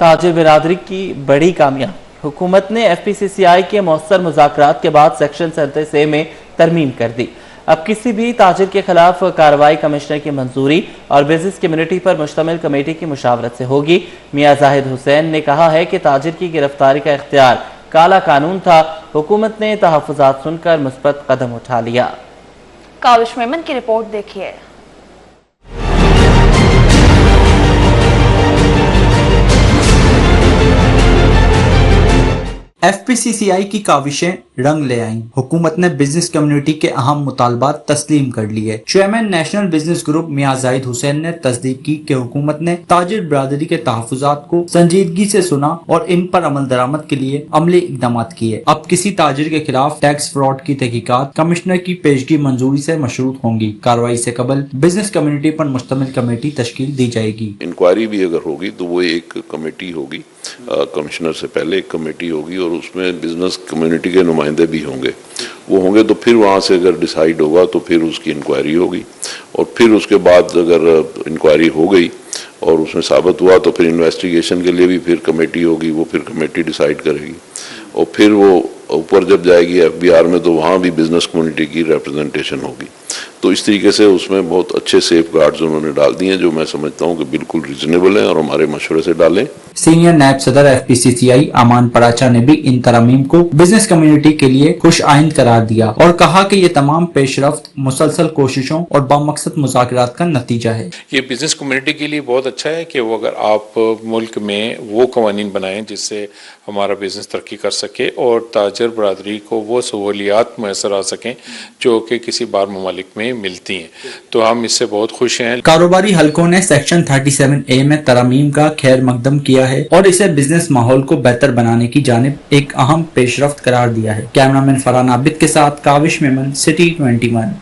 ताजिर बिरादरी की बड़ी कामयाबी। हुकूमत ने FPCCI के मौसर मुज़ाकरात के बाद सेक्शन 37A में तरमीम कर दी। अब किसी भी ताजिर के खिलाफ कार्रवाई कमिश्नर की मंजूरी और बिजनेस कम्युनिटी पर मुश्तमिल कमेटी की मुशावरत से होगी। मियां जाहिद हुसैन ने कहा है कि ताजिर की गिरफ्तारी का इख्तियार काला कानून था। हुकूमत ने तहफ़्फ़ुज़ात सुनकर मुस्बत कदम उठा लिया। काविश मेमन की रिपोर्ट देखिए। FPCCI की काविशें रंग ले आईं। हुकूमत ने बिजनेस कम्युनिटी के अहम मुतालबात तस्लीम कर लिए। चेयरमैन नेशनल बिजनेस ग्रुप मियां जाहिद हुसैन ने तस्दीक की कि हुकूमत ने ताजिर बिरादरी के तहफ़्फ़ुज़ात को संजीदगी से सुना और इन पर अमल दरामद के लिए अमली इक़दाम किए। अब किसी ताजिर के खिलाफ टैक्स फ्रॉड की तहकीकात कमिश्नर की पेशगी मंजूरी से मशरूत होंगी। कार्रवाई से कबल बिजनेस कम्युनिटी पर मुश्तमिल कमेटी तश्कील दी जाएगी। इंक्वायरी भी अगर होगी तो वो एक कमेटी होगी, कमिश्नर से पहले एक कमेटी होगी और उसमें बिजनेस कम्युनिटी के नुमाइंदे भी होंगे। वो होंगे तो फिर वहाँ से अगर डिसाइड होगा तो फिर उसकी इंक्वायरी होगी और फिर उसके बाद अगर इंक्वायरी हो गई और उसमें साबित हुआ तो फिर इन्वेस्टिगेशन के लिए भी फिर कमेटी होगी। वो फिर कमेटी डिसाइड करेगी और फिर वो ऊपर जब जाएगी FBR में तो वहाँ भी बिजनेस कम्युनिटी की रिप्रेजेंटेशन होगी। तो इस तरीके से उसमें बहुत अच्छे सेफ गार्ड्स उन्होंने डाल दिए हैं जो मैं समझता हूँ कि बिल्कुल रीजनेबल हैं और हमारे मशवरे से डालें। सीनियर नायब सदर FPCCI अमान पराचा ने भी इन तरमीम को बिजनेस कम्युनिटी के लिए खुश आइंद करार दिया और कहा कि ये तमाम पेशरफ्त मुसलसल कोशिशों और बामकसद मुज़ाकरात का नतीजा है। ये बिजनेस कम्युनिटी के लिए बहुत अच्छा है कि वो अगर आप मुल्क में वो कवानीन बनाएं जिससे हमारा बिजनेस तरक्की कर सके और ताजर बरादरी को वो सहूलियात मैसर आ सकें जो कि किसी बार ममालिक में मिलती हैं, तो हम इससे बहुत खुश हैं। कारोबारी हलकों ने सेक्शन 37A में तरमीम का खैर मकदम किया है और इसे बिजनेस माहौल को बेहतर बनाने की जानिब एक अहम पेशरफ्त करार दिया है। कैमरामैन फरहान आबिद के साथ काविश मेमन, सिटी 21।